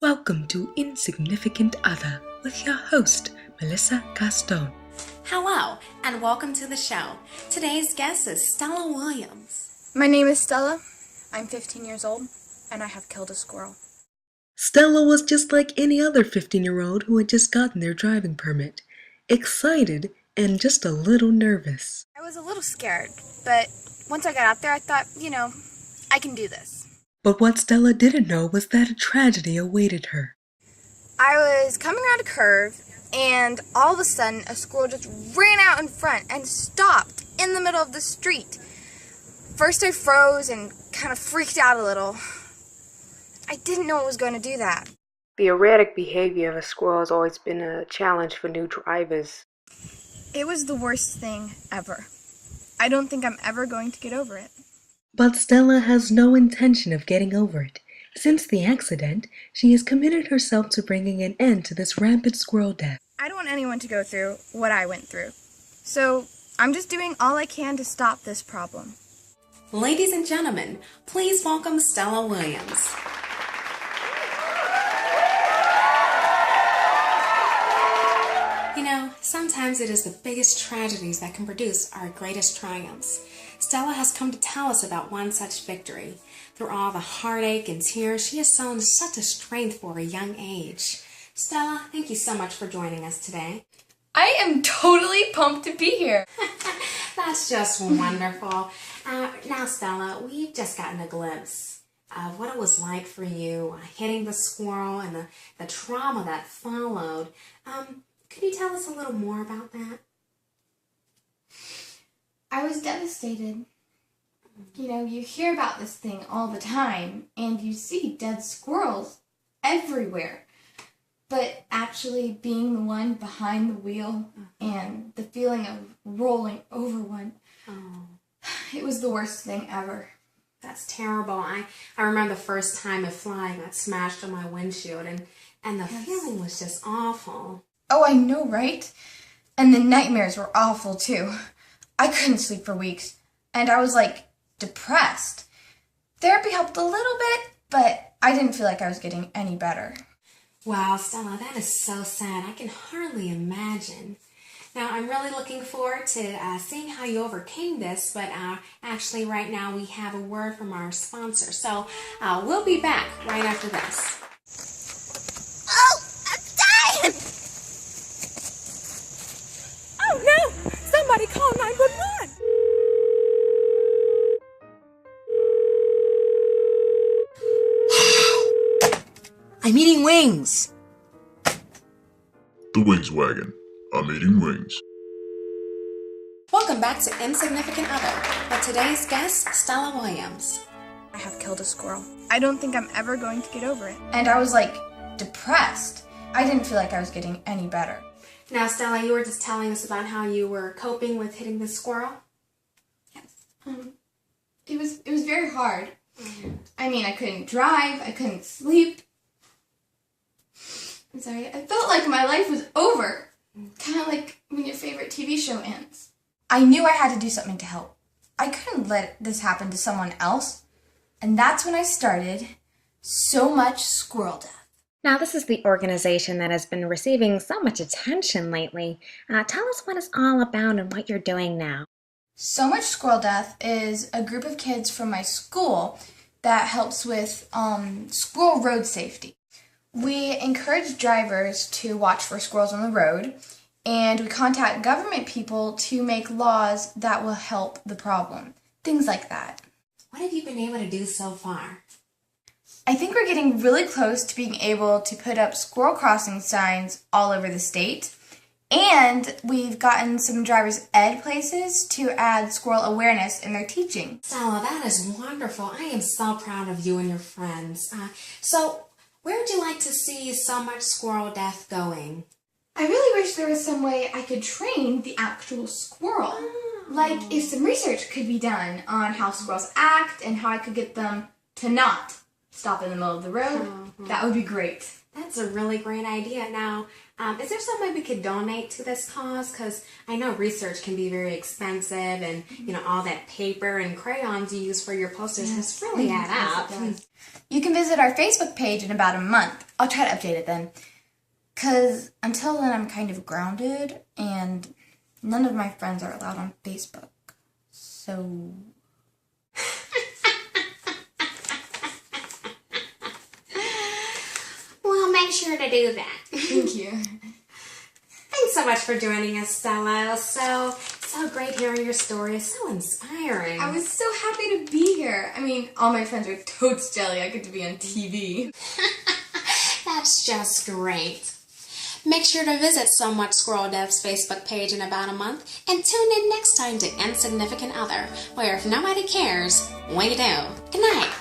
Welcome to Insignificant Other with your host, Melissa Gaston. Hello, and welcome to the show. Today's guest is Stella Williams. My name is Stella. I'm 15 years old, and I have killed a squirrel. Stella was just like any other 15-year-old who had just gotten their driving permit. Excited and just a little nervous. I was a little scared, but once I got out there, I thought, I can do this. But what Stella didn't know was that a tragedy awaited her. I was coming around a curve, and all of a sudden, a squirrel just ran out in front and stopped in the middle of the street. First I froze and kind of freaked out a little. I didn't know it was going to do that. The erratic behavior of a squirrel has always been a challenge for new drivers. It was the worst thing ever. I don't think I'm ever going to get over it. But Stella has no intention of getting over it. Since the accident, she has committed herself to bringing an end to this rampant squirrel death. I don't want anyone to go through what I went through. So I'm just doing all I can to stop this problem. Ladies and gentlemen, please welcome Stella Williams. Sometimes it is the biggest tragedies that can produce our greatest triumphs. Stella has come to tell us about one such victory. Through all the heartache and tears, she has shown such a strength for a young age. Stella, thank you so much for joining us today. I am totally pumped to be here. That's just wonderful. Now, Stella, we've just gotten a glimpse of what it was like for you hitting the squirrel and the trauma that followed. Could you tell us a little more about that? I was devastated. You hear about this thing all the time, and you see dead squirrels everywhere. But actually being the one behind the wheel and the feeling of rolling over one, it was the worst thing ever. That's terrible. I remember the first time a fly got smashed on my windshield, and the feeling was just awful. Oh, I know, right? And the nightmares were awful, too. I couldn't sleep for weeks, and I was, depressed. Therapy helped a little bit, but I didn't feel like I was getting any better. Wow, Stella, that is so sad. I can hardly imagine. Now, I'm really looking forward to seeing how you overcame this, but actually right now we have a word from our sponsor. So we'll be back right after this. Oh, I'm dying! Oh, no! Somebody call 911! I'm eating wings. The Wings Wagon. I'm eating wings. Welcome back to Insignificant Other with today's guest, Stella Williams. I have killed a squirrel. I don't think I'm ever going to get over it. And I was, depressed. I didn't feel like I was getting any better. Now, Stella, you were just telling us about how you were coping with hitting the squirrel. Yes. It was very hard. I couldn't drive. I couldn't sleep. I'm sorry. I felt like my life was over. Kind of like when your favorite TV show ends. I knew I had to do something to help. I couldn't let this happen to someone else. And that's when I started So Much Squirrel Death. Now, this is the organization that has been receiving so much attention lately. Tell us what it's all about and what you're doing now. So Much Squirrel Death is a group of kids from my school that helps with squirrel road safety. We encourage drivers to watch for squirrels on the road, and we contact government people to make laws that will help the problem. Things like that. What have you been able to do so far? I think we're getting really close to being able to put up squirrel crossing signs all over the state. And we've gotten some driver's ed places to add squirrel awareness in their teaching. Stella, that is wonderful. I am so proud of you and your friends. So, where would you like to see So Much Squirrel Death going? I really wish there was some way I could train the actual squirrel. Like if some research could be done on how squirrels act and how I could get them to not stop in the middle of the road. That would be great. that's a really great idea. Now, is there some way we could donate to this cause? Because I know research can be very expensive, and all that paper and crayons you use for your posters just really add up. You can visit our Facebook page in about a month. I'll try to update it then. Because until then, I'm kind of grounded, and none of my friends are allowed on Facebook. So... Well, make sure to do that. Thank you. Thanks so much for joining us, Stella. It was so great hearing your story. It's so inspiring. I was so happy to be here. I mean, all my friends are totes jelly I get to be on TV. That's just great. Make sure to visit So Much Squirrel Dev's Facebook page in about a month, and tune in next time to Insignificant Other, where if nobody cares, we do. Good night.